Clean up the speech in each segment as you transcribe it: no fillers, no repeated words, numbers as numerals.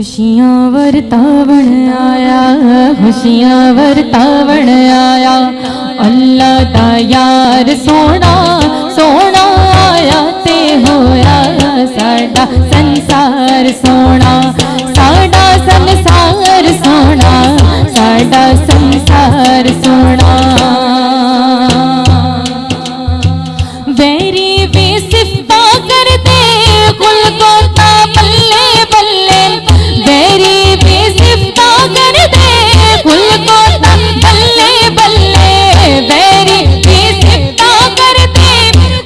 खुशियां वरतावण आया, खुशियां वरतावण आया, अल्लाह दा यार सोना सोना आया ते होया साडा संसार सोना, साडा संसार सोना, साडा संसार सोना। वेरी भी सिफता कर दे कुल को ता बल्ले बल्ले, वेरी भी सिफता कर दे कुल को ता बल्ले बल्ले, वेरी भी सिफता कर दे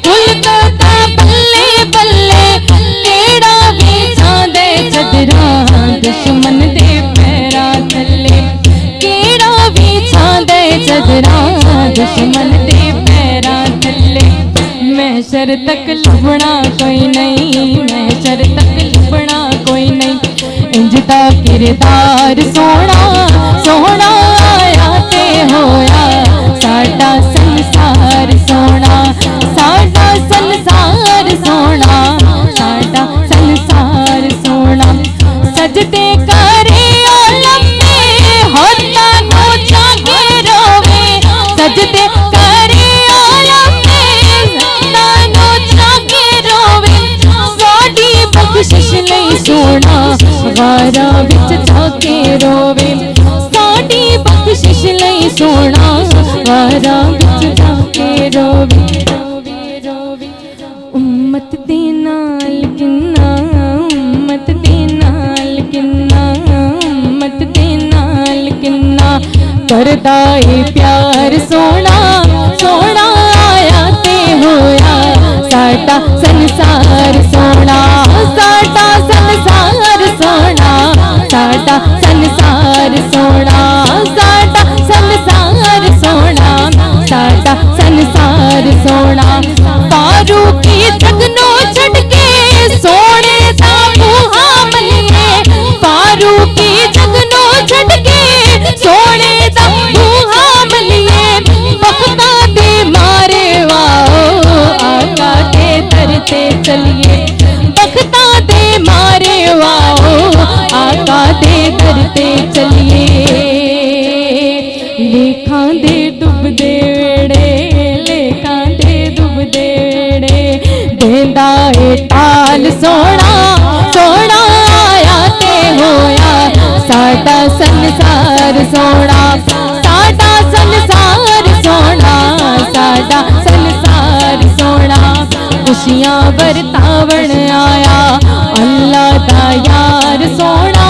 कुल को ता बल्ले बल्ले, केड़ा भी चांदे चदरा दुश्मन दे पैरा थल्ले, केड़ा भी चांदे चदरा दुश्मन दे पैरा थल्ले। महशर तक लुभना कोई नहीं, महशर तक लुभना कोई नहीं, इंजदा किरदार सोना सोना आया ते होया साडा संसार सोना, साडा संसार सोना, साडा संसार सोना। सजदे करे आलम में होता को जाके रोवे, सजदे करे आलम में तानो जाके रोवे, साडी बख्शिश नहीं सोना वारा विच जाके रोवे, साडी बख्शिश नहीं सोना वारा विच जाके रोवे। उम्मत दे नाल किन्ना, उम्मत दे नाल किन्ना, उम्मत दे नाल किन्ना करदा ए प्यार सोना सोना आया ते होया साडा संसार सोना, साडा संसार सोना, साडा संसार सोना, साडा संसार सोना, साडा संसार सोना। फारूकी जगनो छड़ के सोने दा मुहा मलिए, फारूकी जगनो छड़ के सोने दा मुहा मलिए, बख्ता दे मारे वाओ आका दे दर ते चलिए, बख्ता दे मारे वाओ आका दे दर ते चलिए। लेखां दे डुबदे वेड़े, लेखां दे डुबदे वेड़े, देंदा ए टाल सोना सोना आया ते होया साडा संसार सोना, साडा संसार सोना, साडा संसार सोना। खुशियां बरतावण आया अल्लाह दा यार सोना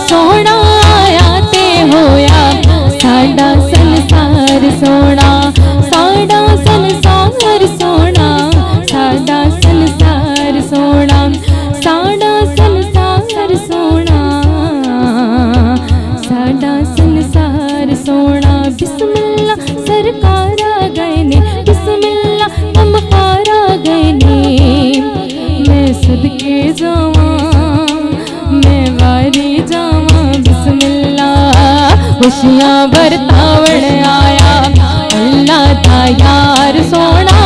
सोना आया ते होया साडा संसार सोना, साडा संसार सोना, साडा संसार सोना, साडा संसार सोना, साडा संसार सोना। बिस्मिल्लाह सरकार आ गए ने, बिस्मिल्लाह नमकार आ गए ने, मैं सदके जावां मैं वारी जावां बिस्मिल्लाह। खुशियां बरतावण आया अल्लाह दा यार सोना